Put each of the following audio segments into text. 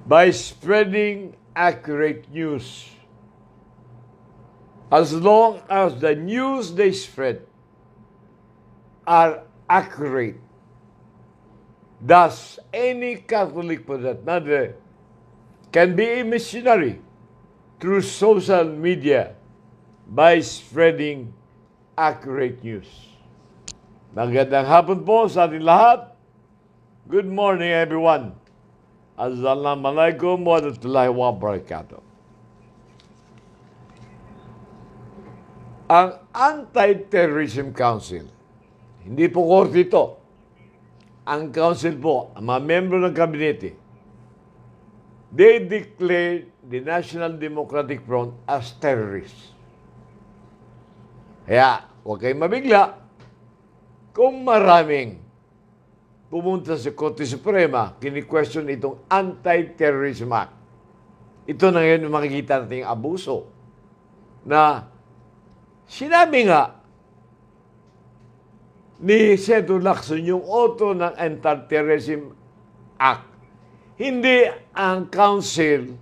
by spreading accurate news. As long as the news they spread are accurate, thus any Catholic, for that matter, can be a missionary through social media by spreading accurate news. Magandang hapon po sa ating lahat. Good morning, everyone. Assalamualaikum warahmatullahi wabarakatuh. Ang Anti-Terrorism Council, hindi po korte ito. Ang council po, ang mga membro ng kabinete, they declared the National Democratic Front as terrorists. Kaya, huwag kayong mabigla kung maraming pumunta sa Korte Suprema, kini-question itong Anti-Terrorism Act. Ito na ngayon makikita natin yung abuso na sinabi nga ni Senator Lacson yung author ng Anti-Terrorism Act. Hindi ang council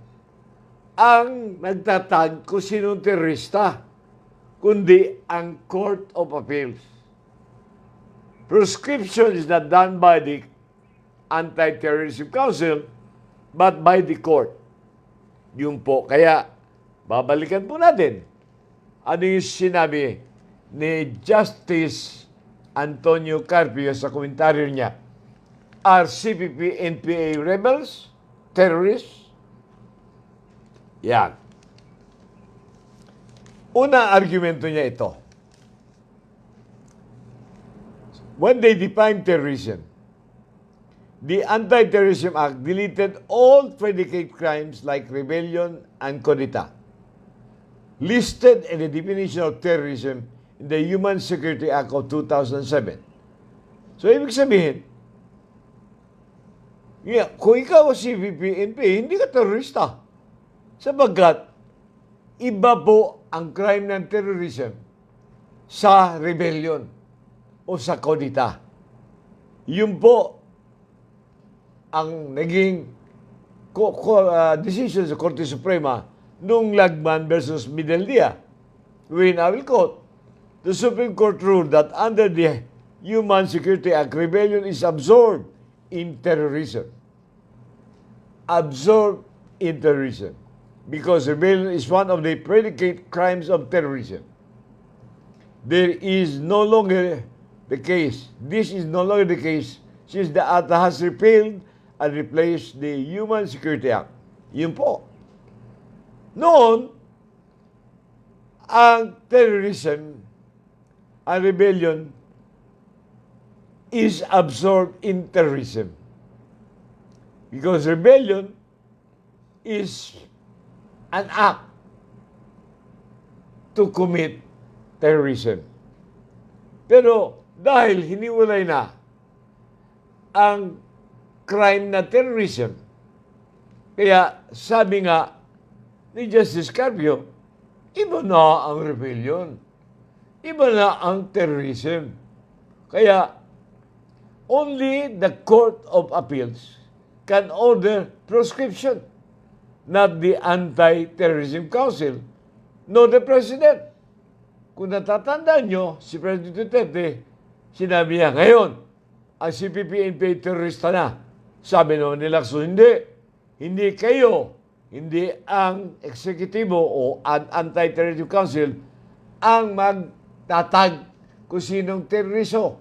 ang nagtatag kung sinong terorista, kundi ang Court of Appeals. Prescription is not done by the Anti-Terrorism Council, but by the court. Yun po. Kaya, babalikan po natin. Ano yung sinabi ni Justice Antonio Carpio sa komentaryo niya? Are CPP-NPA rebels? Terrorists? Yan. Una argumento niya ito. When they define terrorism, the Anti-Terrorism Act deleted all predicate crimes like rebellion and coup d'etat, listed in the definition of terrorism in the Human Security Act of 2007. So, ibig sabihin, kung ikaw si CPP-NPA, hindi ka terorista. Sapagkat, iba po ang crime ng terrorism sa rebellion o sa coup d'etat. Yun po ang naging decision sa Korte Suprema nung Lagman versus Mideldia. Wherein I will quote, the Supreme Court ruled that under the Human Security Act, rebellion is absorbed in terrorism. Absorbed in terrorism. Because rebellion is one of the predicate crimes of terrorism. There is no longer the case. This is no longer the case since the Act has repealed and replaced the Human Security Act. Yun po. Noon, ang terrorism, ang rebellion, is absorbed in terrorism. Because rebellion is an act to commit terrorism. Pero dahil hiniwalay na ang crime na terrorism, kaya sabi nga ni Justice Carpio, iba na ang rebellion. Iba na ang terrorism. Kaya only the Court of Appeals can order proscription, not the Anti-Terrorism Council, nor the President. Kung natatandaan nyo, si President Duterte, sinabi niya, ngayon, ang CPP-NPA terorista na. Sabi naman ni Lacson, hindi kayo, hindi ang eksekutibo o Anti-Terrorism Council ang magtatag kung sinong terrorismo,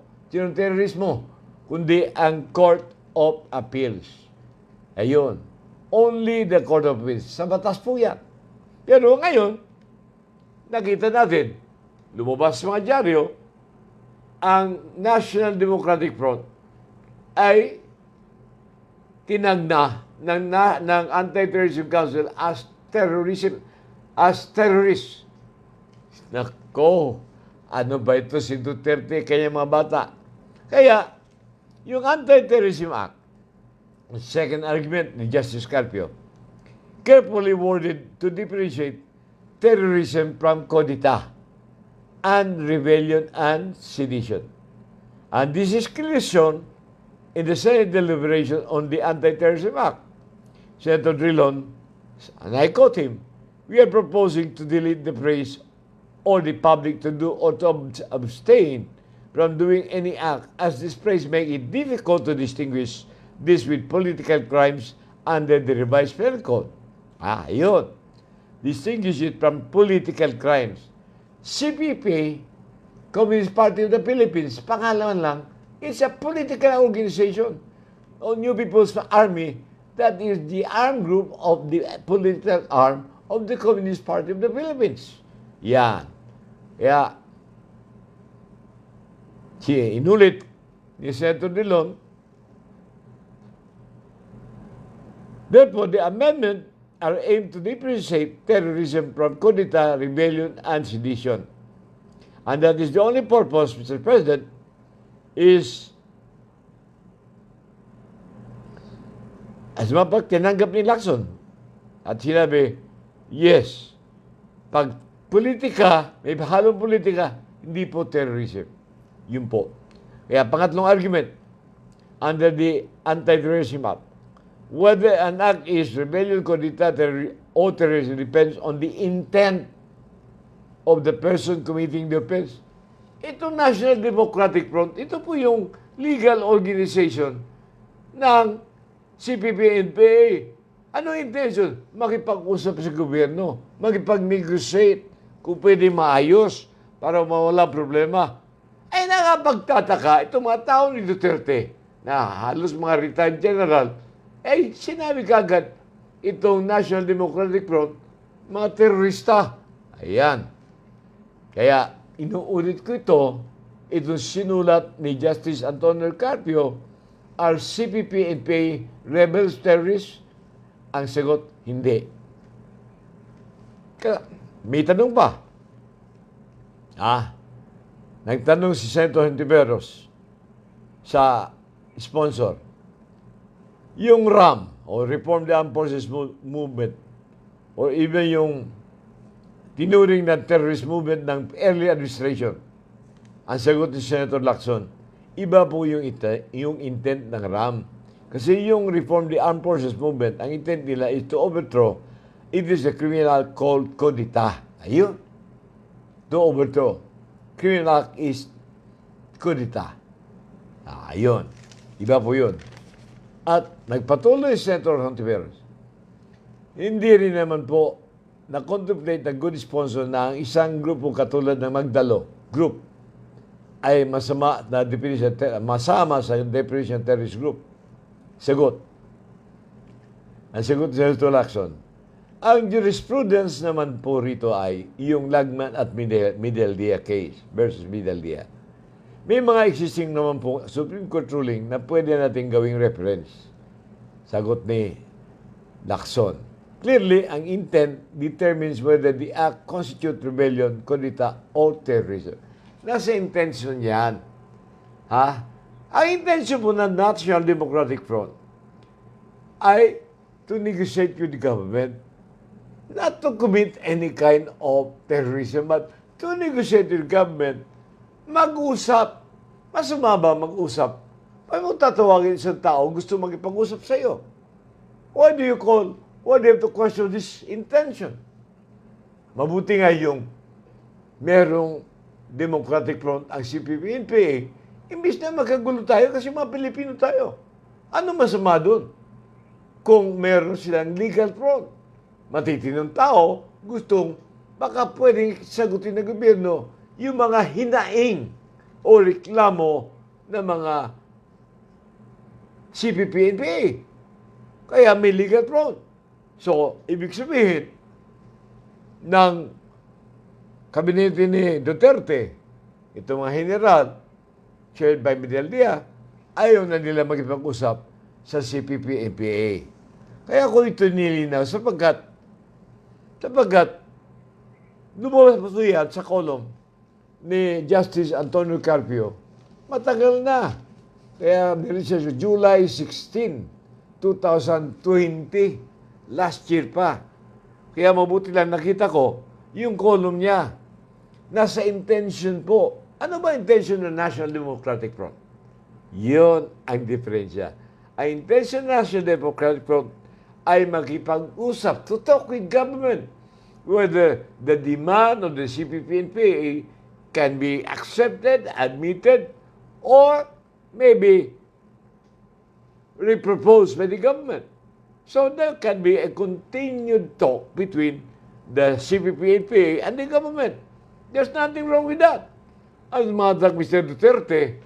kundi ang Court of Appeals. Ayun. Only the Court of Appeals. Sa batas po yan. Pero ngayon, nakita natin, lumabas sa mga dyaryo, ang National Democratic Front ay tinagna ng Anti-Terrorism Council as terrorist. Nako, ano ba ito si Duterte kaya mga bata? Kaya, yung Anti-Terrorism Act, second argument ni Justice Carpio, carefully worded to differentiate terrorism from coup d'etat and rebellion and sedition. And this is clearly shown in the Senate deliberation on the Anti-Terrorism Act, Senator Drilon, and I quote him, "We are proposing to delete the phrase or the public to do or to abstain from doing any act, as this phrase make it difficult to distinguish this with political crimes under the revised penal code." Yun. Distinguish it from political crimes. CPP, Communist Party of the Philippines, pangalaman lang, it's a political organization. O New People's Army, that is the armed group of the political arm of the Communist Party of the Philippines. Yan. Kaya, inulit ni Senator Dillon, therefore, the amendment are aimed to differentiate terrorism from coup d'etat, rebellion, and sedition. And that is the only purpose, Mr. President, is as mapag tinanggap ni Lacson at sinabi, yes, pag politika, may halong politika, hindi po terrorism. Yun po. Kaya pangatlong argument, under the Anti-Terrorism Act, whether an act is rebellion, coup d'etat, or terrorism depends on the intent of the person committing the offense. Itong National Democratic Front, ito po yung legal organization ng CPP-NPA. Ano intention? Makipag-usap sa gobyerno, makipag-negotiate kung pwede maayos para mawala problema. Ay nakapagtataka, itong mga tao ni Duterte na halos mga retired general, sinabi kagad itong National Democratic Front, mga terorista. Ayan. Kaya inuulit ko itong sinulat ni Justice Antonio Carpio, are CPP-NPA rebels terrorists? Ang sagot, hindi. Kaya, may tanong pa. Nagtanong si Senator Hontiveros sa sponsor, yung RAM, o Reform the Armed Forces Movement, or even yung tinuring na terrorist movement ng early administration, ang sagot ni Senator Lacson, iba po yung intent ng RAM. Kasi yung Reform the Armed Forces Movement, ang intent nila is to overthrow. It is a criminal called coup d'etat. Ayun. To overthrow. Criminal act is coup d'etat. Ayun. Iba po yun. At nagpatuloy si Senator Hontiveros, hindi rin naman po na-contemplate na good sponsor na ang isang grupo katulad ng Magdalo group ay masama na definition, masama sa definition terrorist group. Sagot. Ang sagot ni Senator Lacson, ang jurisprudence naman po rito ay yung Lagman at Mideldia case versus Mideldia. May mga existing naman po Supreme Court ruling na pwede natin gawing reference. Sagot ni Lacson. Clearly, ang intent determines whether the act constitute rebellion, coup d'etat, or terrorism. Nasa intention yan. Ang intention po ng National Democratic Front ay to negotiate with the government, not to commit any kind of terrorism, but to negotiate with the government, mag-usap. Masama ba mag-usap? Pag mo tatawagin isang tao, gusto magipag-usap sa iyo. Why do you have to question this intention? Mabuti nga yung merong Democratic Front, ang CPP-NPA, imbis na magkagulo tayo kasi mga Pilipino tayo. Ano masama doon? Kung meron silang legal front, matitinong tao, gustong, baka pwedeng sagutin ng gobyerno yung mga hinaing o reklamo ng mga CPP-NPA. Kaya may legal front. So, ibig sabihin, ng kabinete ni Duterte, itong mga general, chaired by Mideldia, ayaw na nila magipag-usap sa CPP-NPA. Kaya ko ito nilinaw sapagkat lumabas po yan sa kolom ni Justice Antonio Carpio, matagal na. Kaya meron siya July 16, 2020, last year pa. Kaya mabuti lang nakita ko yung column niya. Nasa intention po. Ano ba intention ng National Democratic Front? Yun ang diferensya. Ang intention ng National Democratic Front ay makipag-usap to talk with government whether the demand of the CPP-NPA can be accepted, admitted, or maybe reproposed by the government. So there can be a continued talk between the CPP-NPA and the government. There's nothing wrong with that. As a matter of Mr. Duterte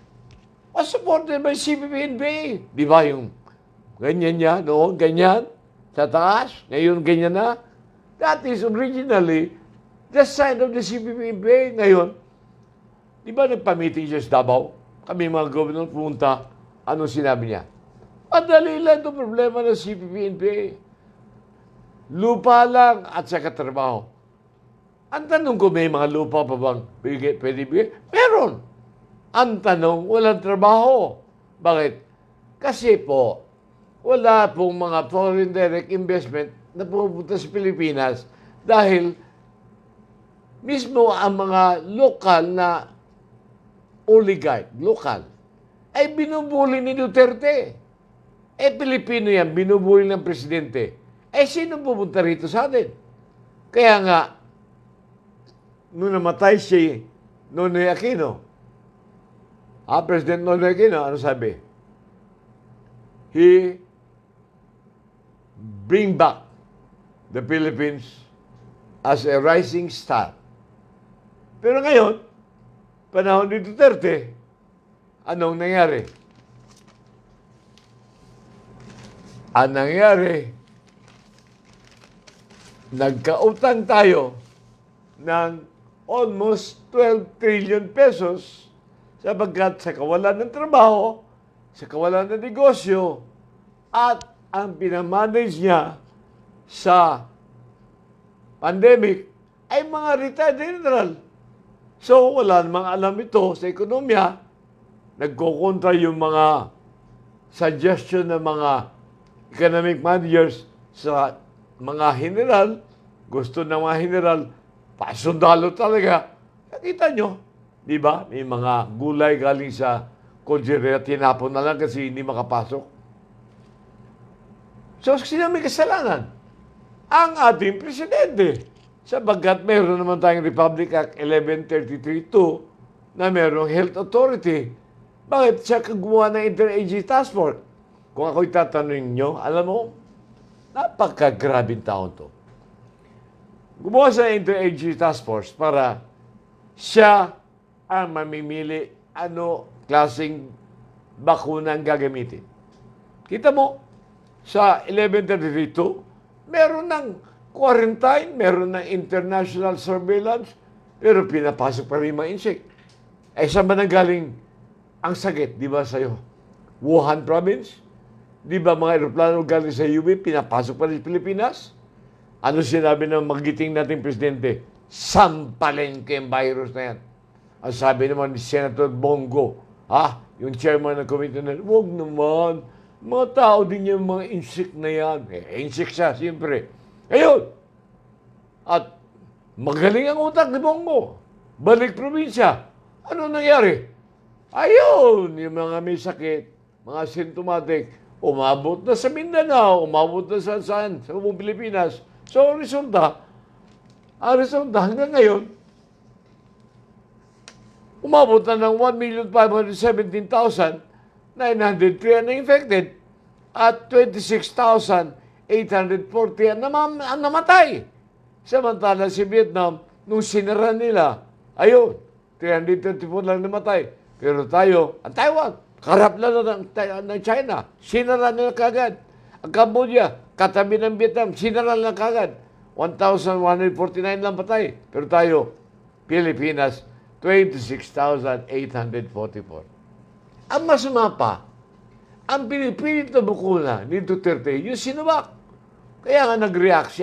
was supported by CPP-NPA. Di ba yung ganyan niya noon, ganyan, sa taas, ngayon ganyan na? That is originally the side of the CPP-NPA. Ngayon, di ba nagpa-meeting siya sa Davao? Kami mga governor pumunta, ano sinabi niya? Madali lang itong problema ng CPP-NPA. Lupa lang at saka trabaho. Ang tanong ko, may mga lupa pa bang pwede bigay? Meron. Ang tanong, walang trabaho. Bakit? Kasi po, wala pong mga foreign direct investment na pupunta sa Pilipinas dahil mismo ang mga lokal na oligarch, lokal, ay binubuli ni Duterte. Pilipino yan, binubuli ng presidente. Sino pupunta rito sa atin? Kaya nga, nung namatay si Nonoy Aquino, President Nonoy Aquino, ano sabi? He bring back the Philippines as a rising star. Pero ngayon, panahon ni Duterte, anong nangyari? Ang nangyari, nagkautang tayo ng almost 12 trillion pesos sapagkat sa kawalan ng trabaho, sa kawalan ng negosyo, at ang pinamanage niya sa pandemic ay mga retired general. So, wala namang alam ito sa ekonomiya. Nagkukontra yung mga suggestion ng mga economic managers sa mga general. Gusto ng mga general, pasundalo talaga. Nakita nyo, di ba? May mga gulay galing sa konserya, tinapon na lang kasi hindi makapasok. So, sino may kasalanan? Ang ating presidente. Sapagkat meron naman tayong Republic Act 1133-2 na merong health authority. Bakit siya gumawa ng interagency task force? Kung ako'y tatanungin nyo, alam mo, napakagrabing taon to. Gumawa sa interagency task force para siya ang mamimili ano klaseng bakuna ang gagamitin. Kita mo, sa 1132, meron ng quarantine, meron ng international surveillance, pero pinapasok pa rin mga insect. Saan ba nanggaling ang sakit, di ba sa'yo? Wuhan province? Di ba mga aeroplano galing sa UP, pinapasok pa rin sa Pilipinas? Ano sinabi ng magiting nating presidente? Sampalin ko yung virus na yan. Ang sabi naman ni Senator Bongo, yung chairman ng committee na, huwag naman, mga tao din yung mga insect na yan. Insect siya, siyempre. Ayun! At magaling ang utak ni Bongo. Balik probinsya. Ano nangyari? Ayun! Yung mga may sakit, mga symptomatic, umabot na sa Mindanao, umabot na sa saan? Sa buong Pilipinas. So, ang resulta hanggang ngayon, umabot na ng 1,517,903 na infected at 26,840 ang namatay. Samantala si Vietnam, nung sinara nila, ayun, 334 lang namatay. Pero tayo, ang Taiwan, karap lang ng China, sinara nila kagad. Ang Cambodia, katabi ng Vietnam, sinara nila kagad. 1,149 lang patay. Pero tayo, Pilipinas, 26,844. Ang masama pa, ang pinipilit na bukuna ni Duterte, yung Sinovac. Kaya nga nag-react si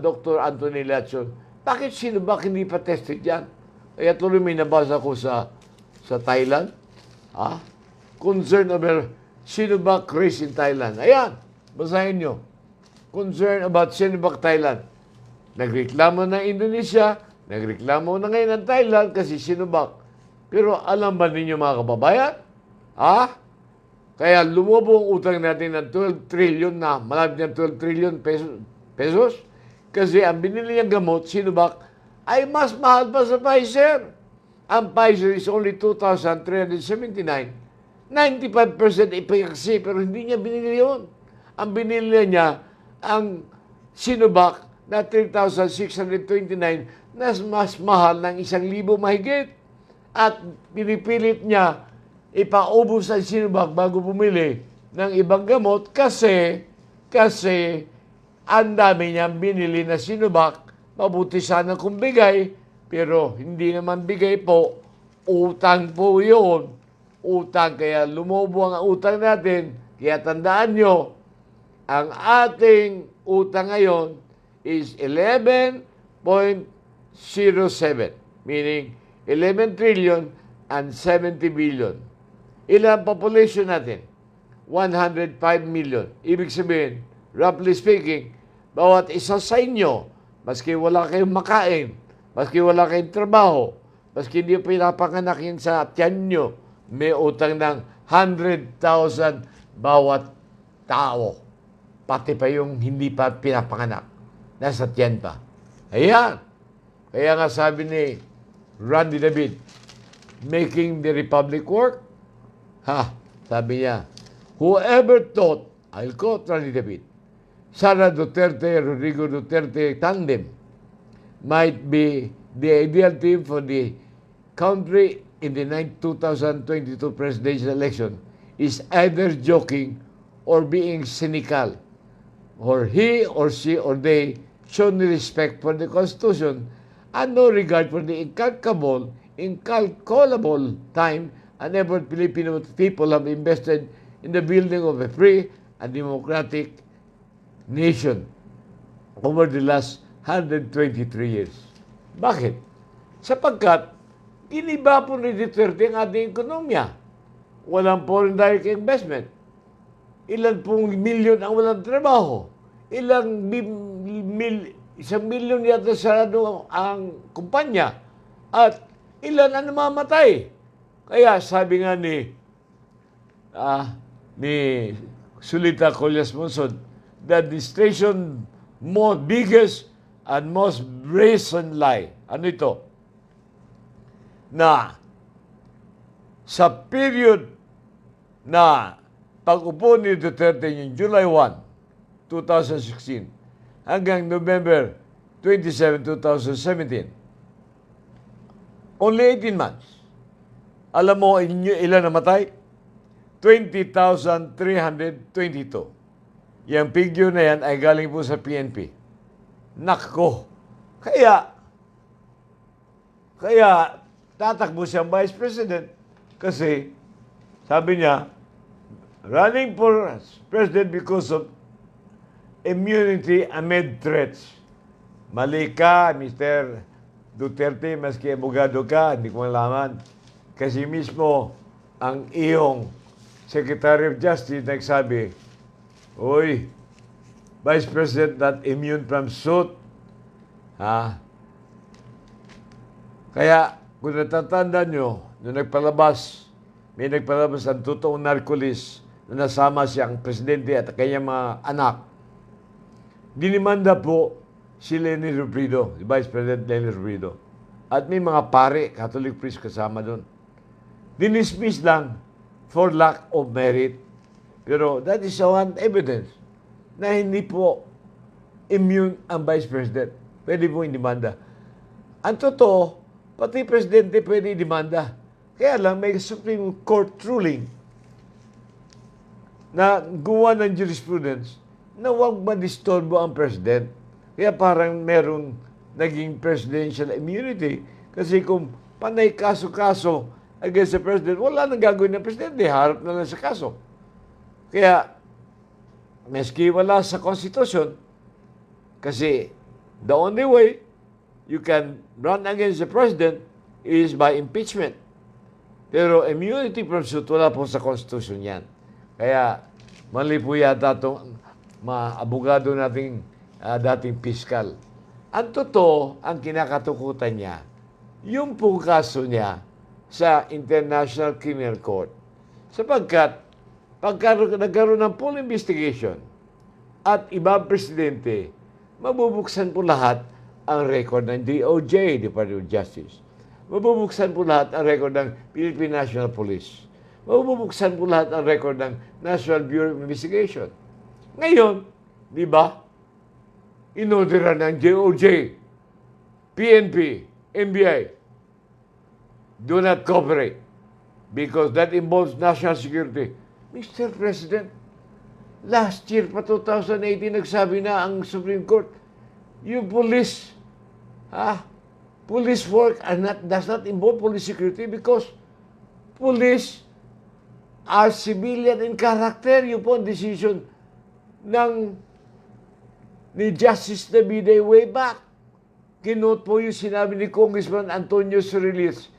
Dr. Anthony Lacson, bakit Sinovac hindi pa tested yan? Kaya tuloy may nabasa ko sa Thailand. Concern over Sinovac craze in Thailand. Ayan, basahin nyo. Concern about Sinovac Thailand. Nagreklamo ng Indonesia, nagreklamo na ngayon ng Thailand kasi Sinovac. Pero alam ba ninyo mga kababayan? Kaya lumobo ang utang natin ng 12 trillion na, malapit ng 12 trillion pesos. Kasi ang binili niyang gamot, Sinovac, ay mas mahal pa sa Pfizer. Ang Pfizer is only 2,379. 95% efficacy, pero hindi niya binili yun. Ang binili niya, ang Sinovac na 3,629 na mas mahal ng 1,000 mahigit. At pinipilit niya ipaubos ang Sinovac bago bumili ng ibang gamot kasi ang dami niyang binili na Sinovac. Mabuti sana kung bigay, pero hindi naman bigay po. Utang po yun. Utang, kaya lumobo ang utang natin. Kaya tandaan nyo, ang ating utang ngayon is 11.07, meaning 11 trillion and 70 billion. Ilan population natin? 105 million. Ibig sabihin, roughly speaking, bawat isa sa inyo, maski wala kayong makain, maski wala kayong trabaho, maski hindi pinapanganak yun sa tiyan nyo, may utang ng 100,000 bawat tao. Pati pa yung hindi pa pinapanganak. Nasa tiyan pa. Ayan. Kaya nga sabi ni Randy David, making the republic work? Sabi niya, whoever thought, I'll quote Randy David, Sara Duterte, Rodrigo Duterte tandem might be the ideal team for the country in the 2022 presidential election is either joking or being cynical, or he or she or they show no respect for the Constitution and no regard for the incalculable time and effort Filipino people have invested in the building of a free and democratic nation over the last 123 years. Bakit? Sapagkat giniba po ni Duterte ang ating ekonomiya. Walang foreign direct investment. Ilan pong milyon ang walang trabaho. Isang milyon yata sarado ang kumpanya. At ilan ang namamatay. Kaya sabi nga ni Sulita Collas Monson, that the station biggest and most brazen lie. Ano ito? Na sa period na pag-upo ni Duterte yung July 1, 2016 hanggang November 27, 2017, only 18 months. Alam mo ilan namatay? 20,322. Yung figure na yan ay galing po sa PNP. Nako! Kaya tatakbo siyang Vice President kasi sabi niya, running for President because of immunity amid threats. Mali ka, Mr. Duterte, maski abogado ka, hindi ko malaman. Kasi mismo ang iyong Secretary of Justice nagsabi, Uy, Vice President not immune from suit. Kaya, kung natatanda nyo, nung may nagpalabas ang totoong narcolis na nasama siyang presidente at kanyang mga anak, dinimanda po si Leni Robredo, si Vice President Leni Robredo. At may mga pare, Catholic priest kasama doon. Dinismiss lang for lack of merit. Pero that is one evidence na hindi po immune ang Vice President. Pwede po indemanda. Ang totoo, pati Presidente pwede indemanda. Kaya lang may Supreme Court ruling na gumawa ng jurisprudence na huwag madisturbo ang President. Kaya parang meron naging presidential immunity kasi kung panay kaso-kaso against the President, wala nang gagawin ng Presidente. Harap na lang sa kaso. Kaya, meski wala sa Constitution, kasi the only way you can run against the President is by impeachment. Pero immunity from suit, wala po sa Constitution yan. Kaya, mali po yata itong mga abogado nating dating piskal. Ang totoo, ang kinakatukutan niya, yung pong kaso niya sa International Criminal Court. Sapagkat pagka nagkaroon ng full investigation at ibang presidente, mabubuksan po lahat ang record ng DOJ, Department of Justice. Mabubuksan po lahat ang record ng Philippine National Police. Mabubuksan po lahat ang record ng National Bureau of Investigation. Ngayon, di ba, inorderan ng DOJ, PNP, NBI, do not cooperate because that involves national security. Mr. President, last year pa 2018 nagsabi na ang Supreme Court, yung police work does not involve police security because police are civilian in character. Yun po ang decision ni Justice Davide way back. Kinote po yung sinabi ni Congressman Antonio Sorilis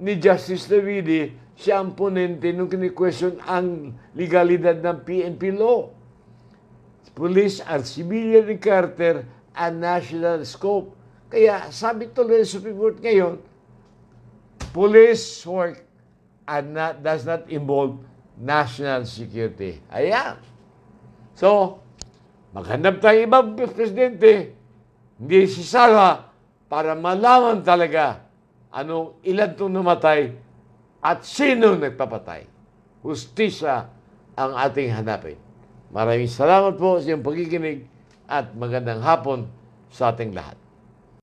ni Justice Davide, siya ang ponente nung kini-question ang legalidad ng PNP law. Police are civilian in character and national scope. Kaya sabi tuloy ng Supreme Court ngayon, police work does not involve national security. Ayan. So, maghanap tayo ibang presidente, hindi si Sara, para malaman talaga ilan itong namatay at sino nagpapatay. Hustisya ang ating hanapin. Maraming salamat po sa iyong pagkikinig at magandang hapon sa ating lahat.